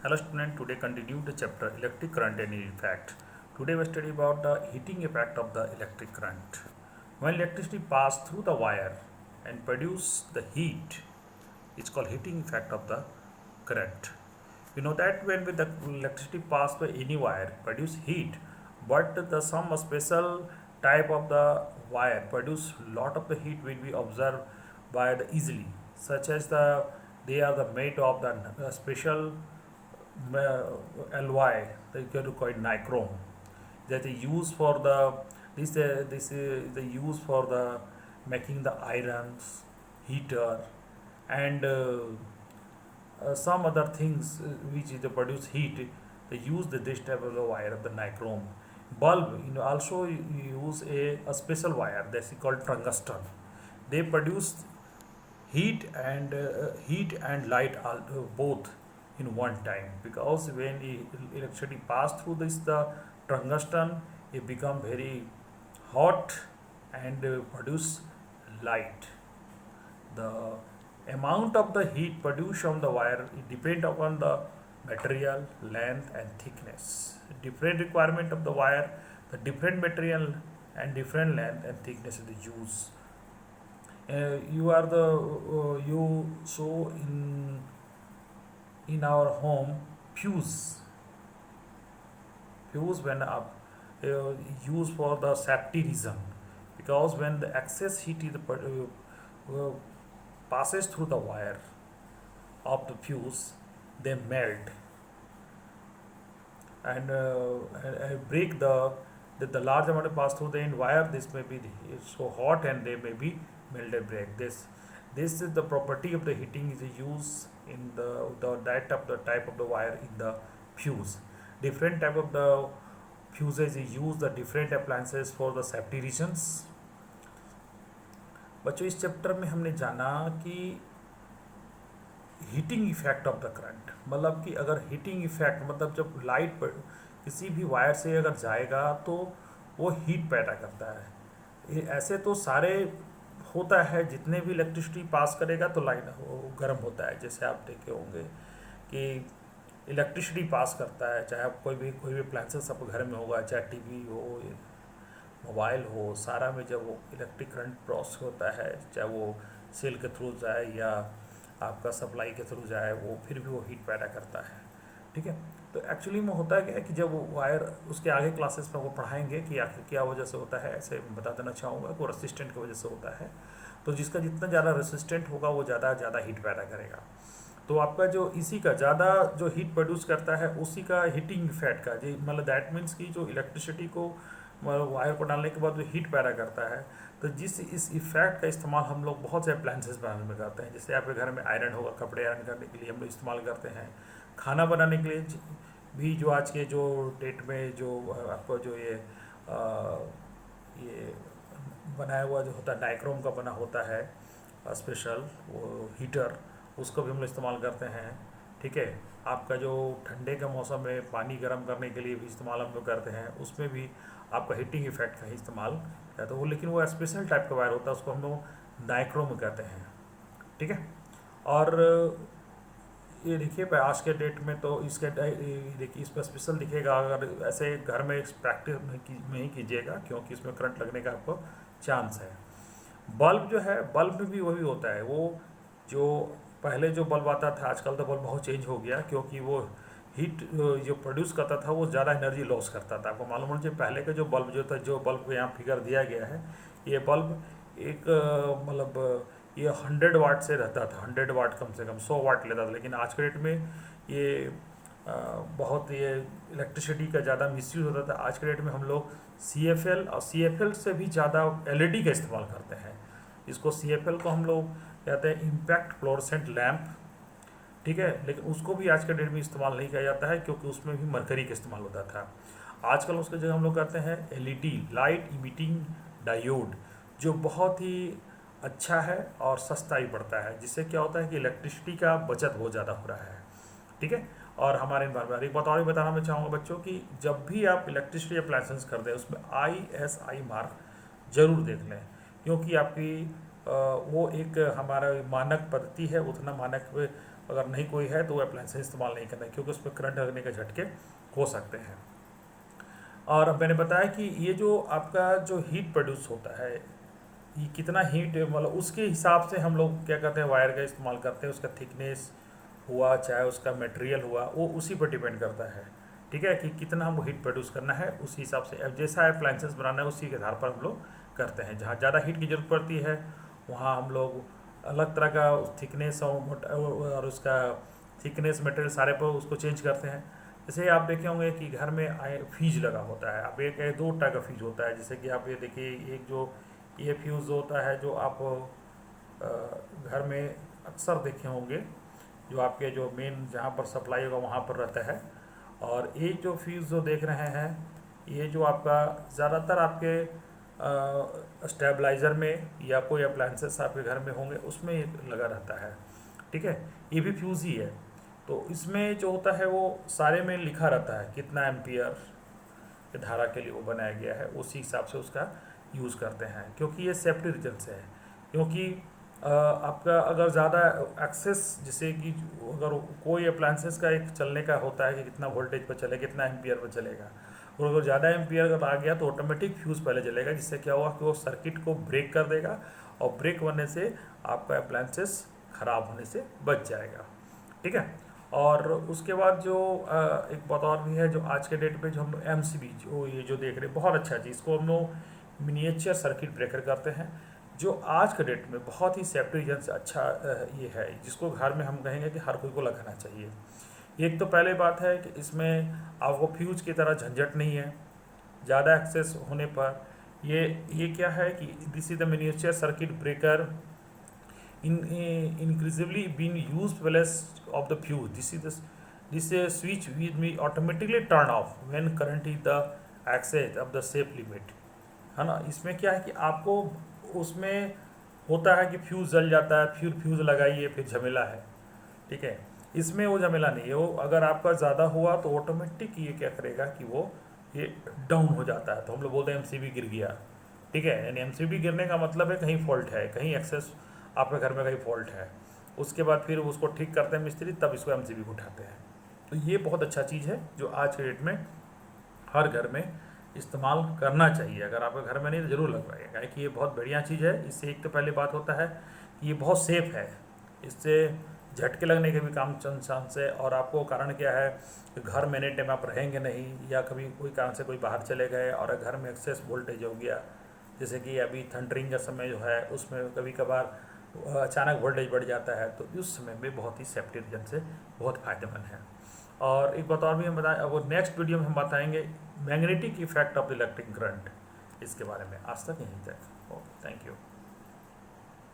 Hello student, today continue the chapter electric current and effect. Today we study about the heating effect of the electric current. When electricity pass through the wire and produce the heat, it's called heating effect of the current. You know that when with the electricity pass by any wire produce heat, but the some special type of the wire produce lot of the heat will be observed by the easily, such as they are the made of the special LY, they get to call it nichrome, that they use for the they use for the making the irons, heater, and some other things which they produce heat. They use this type of the wire of the nichrome. Bulb, also use a special wire that's called tungsten. They produce heat and light both in one time, because when electricity pass through this the tungsten, it become very hot and produce light. The amount of the heat produced from the wire it depend upon the material, length and thickness. Different requirement of the wire, the different material and different length and thickness is the use. You are the you so in our home, fuse when up used for the safety reason, because when the excess heat is passes through the wire of the fuse, they melt and break the large amount of pass through the end wire. This may be so hot and they may be melted break. This is the property of the heating is used in the type of the wire in the fuse. Different type of the fuses is use the different appliances for the safety reasons. बच्चों, इस chapter में हमने जाना कि heating effect of the current, मतलब कि अगर heating effect मतलब जब लाइट पर किसी भी वायर से अगर जाएगा तो वो हीट पैदा करता है। ऐसे तो सारे होता है, जितने भी इलेक्ट्रिसिटी पास करेगा तो लाइट गर्म होता है। जैसे आप देखे होंगे कि इलेक्ट्रिसिटी पास करता है, चाहे आप कोई भी अप्लायंसेस आपको घर में होगा, चाहे टीवी हो, मोबाइल हो, सारा में जब वो इलेक्ट्रिक करंट क्रॉस होता है, चाहे वो सेल के थ्रू जाए या आपका सप्लाई के थ्रू जाए, वो फिर भी वो हीट पैदा करता है। ठीक है, तो एक्चुअली में होता है क्या है कि जब वो वायर उसके आगे क्लासेस में वो पढ़ाएंगे कि आखिर क्या वजह से होता है, ऐसे बता देना चाहूँगा कि वो रेसिस्टेंट की वजह से होता है। तो जिसका जितना ज़्यादा रेसिस्टेंट होगा वो ज़्यादा हीट पैदा करेगा। तो आपका जो इसी का ज़्यादा जो हीट प्रोड्यूस करता है उसी का हीटिंग इफेक्ट का जी, मतलब दैट मीन्स कि जो इलेक्ट्रिसिटी को वायर को डालने के बाद जो हीट पैदा करता है, तो इस इफेक्ट का इस्तेमाल हम लोग बहुत से अप्लायंसेस बनाने में करते हैं। जैसे आपके घर में आयरन होगा, कपड़े आयरन करने के लिए हम लोग इस्तेमाल करते हैं। खाना बनाने के लिए भी जो आज के जो डेट में जो आपको जो ये बनाया हुआ जो होता है नाइक्रोम का बना होता है स्पेशल वो हीटर, उसको भी हम लोग इस्तेमाल करते हैं। ठीक है, आपका जो ठंडे के मौसम में पानी गर्म करने के लिए भी इस्तेमाल हम लोग करते हैं, उसमें भी आपका हीटिंग इफेक्ट का ही इस्तेमाल करते हैं। वो लेकिन वो स्पेशल टाइप का वायर होता है, उसको हम लोग नाइक्रोम कहते हैं। ठीक है, और ये देखिए आज के डेट में तो इसके देखिए इस पर स्पेशल दिखेगा। अगर ऐसे घर में प्रैक्टिस में ही कीजिएगा, क्योंकि इसमें करंट लगने का आपको चांस है। बल्ब जो है, बल्ब में भी वही होता है। वो जो पहले जो बल्ब आता था, आजकल तो बल्ब बहुत चेंज हो गया, क्योंकि वो हीट जो प्रोड्यूस करता था वो ज़्यादा एनर्जी लॉस करता था। आपको मालूम होना चाहिए पहले का जो बल्ब जो था, जो बल्ब को यहाँ फिगर दिया गया है, ये बल्ब एक मतलब ये 100 वाट से रहता था, 100 वाट कम से कम 100 वाट लेता था। लेकिन आज के डेट में ये बहुत ये इलेक्ट्रिसिटी का ज़्यादा मिसयूज़ होता था। आज के डेट में हम लोग CFL और CFL से भी ज़्यादा LED का इस्तेमाल करते हैं। इसको CFL को हम लोग कहते हैं इम्पैक्ट फ्लोरेसेंट लैम्प। ठीक है, लेकिन उसको भी आज के डेट में इस्तेमाल नहीं किया जाता है, क्योंकि उसमें भी मरकरी का इस्तेमाल होता था। आजकल उसके जगह हम लोग करते हैं LED, लाइट इमिटिंग डायोड, जो बहुत ही अच्छा है और सस्ता ही पड़ता है, जिससे क्या होता है कि इलेक्ट्रिसिटी का बचत बहुत ज़्यादा हो रहा है। ठीक है, और हमारे इन्वायरमेंट एक बात और भी बताना मैं चाहूँगा बच्चों कि जब भी आप इलेक्ट्रिसिटी अप्लायंसेस करते हैं उसमें ISI मार्क जरूर देख लें, क्योंकि आपकी वो एक हमारा मानक पद्धति है, उतना मानक अगर नहीं कोई है तो वो अप्लायंसेस इस्तेमाल नहीं करना है, क्योंकि उसमें करंट लगने के झटके हो सकते हैं। और अब मैंने बताया कि ये जो आपका जो हीट प्रोड्यूस होता है, ये कितना हीट, मतलब उसके हिसाब से हम लोग क्या करते हैं, वायर का इस्तेमाल करते हैं। उसका थिकनेस हुआ, चाहे उसका मटेरियल हुआ, वो उसी पर डिपेंड करता है। ठीक है, कि कितना हमको हीट प्रोड्यूस करना है, उसी हिसाब से अब जैसा अप्लायंसेस बनाना है उसी के आधार पर हम लोग करते हैं। जहाँ ज़्यादा हीट की ज़रूरत पड़ती है वहाँ हम लोग अलग तरह का थिकनेस और उसका थिकनेस मटेरियल सारे पर उसको चेंज करते हैं। जैसे आप देखे होंगे कि घर में फ्यूज लगा होता है। अब एक दो टाइप का फ्यूज होता है, जैसे कि आप ये देखिए, एक जो ये फ्यूज़ होता है जो आप घर में अक्सर देखे होंगे, जो आपके जो मेन जहाँ पर सप्लाई होगा वहाँ पर रहता है। और ये जो फ्यूज़ जो देख रहे हैं, ये जो आपका ज़्यादातर आपके स्टेबलाइज़र में या कोई अप्लायंसेस आपके घर में होंगे उसमें ये लगा रहता है। ठीक है, ये भी फ्यूज़ ही है। तो इसमें जो होता है वो सारे में लिखा रहता है कितना एम्पियर की धारा के लिए वो बनाया गया है, उसी हिसाब से उसका यूज़ करते हैं, क्योंकि ये सेफ्टी रीजन से है। क्योंकि आपका अगर ज़्यादा एक्सेस, जैसे कि अगर कोई अप्लायंसेस का एक चलने का होता है कि कितना वोल्टेज पर चलेगा, कितना एम्पियर पर चलेगा, और अगर ज़्यादा एम्पियर अगर आ गया तो ऑटोमेटिक फ्यूज़ पहले जलेगा, जिससे क्या होगा कि वो सर्किट को ब्रेक कर देगा, और ब्रेक होने से आपका अप्लायंसेस ख़राब होने से बच जाएगा। ठीक है, और उसके बाद जो एक बात और भी है, जो आज के डेट पे जो हम एमसीबी जो ये जो देख रहे हैं, बहुत अच्छा चीज़, इसको हम लोग मिनिएचर सर्किट ब्रेकर करते हैं, जो आज के डेट में बहुत ही सेफ्टी रीजन से अच्छा ये है, जिसको घर में हम कहेंगे कि हर कोई को लगाना चाहिए। एक तो पहले बात है कि इसमें आपको फ्यूज की तरह झंझट नहीं है ज़्यादा एक्सेस होने पर। ये क्या है कि this is the miniature circuit breaker increasingly being used well as of the fuse. This is a switch which may automatically turn off when current is the excess of the safe limit, है ना। इसमें क्या है कि आपको उसमें होता है कि फ्यूज़ जल जाता है, फिर फ्यूज़ लगाइए, फिर झमेला है। ठीक है, इसमें वो झमेला नहीं है। वो अगर आपका ज़्यादा हुआ तो ऑटोमेटिक ये क्या करेगा कि वो ये डाउन हो जाता है, तो हम लोग बोलते हैं एमसीबी गिर गया। ठीक है, यानी एमसीबी गिरने का मतलब है कहीं फॉल्ट है, कहीं एक्सेस आपके घर में कहीं फॉल्ट है। उसके बाद फिर उसको ठीक करते हैं मिस्त्री, तब इसको एमसीबी को उठाते हैं। तो ये बहुत अच्छा चीज़ है जो आज के डेट में हर घर में इस्तेमाल करना चाहिए। अगर आपके घर में नहीं तो ज़रूर लगवाइएगा, कि ये बहुत बढ़िया चीज़ है। इससे एक तो पहले बात होता है कि ये बहुत सेफ़ है, इससे झटके लगने के भी काम चांस है। और आपको कारण क्या है कि घर में एनी टाइम आप रहेंगे नहीं, या कभी कोई कारण से कोई बाहर चले गए और घर में एक्सेस वोल्टेज हो गया, जैसे कि अभी थंडरिंग का समय जो है उसमें कभी कभार अचानक वोल्टेज बढ़ जाता है, तो उस समय में बहुत ही सेफ्टी रीजन से बहुत फ़ायदेमंद है। और एक बात और भी हम बताएं, वो नेक्स्ट वीडियो में हम बताएंगे magnetic effect of the electric current, इसके बारे में। आज तक यहीं तक, ओके, थैंक यू।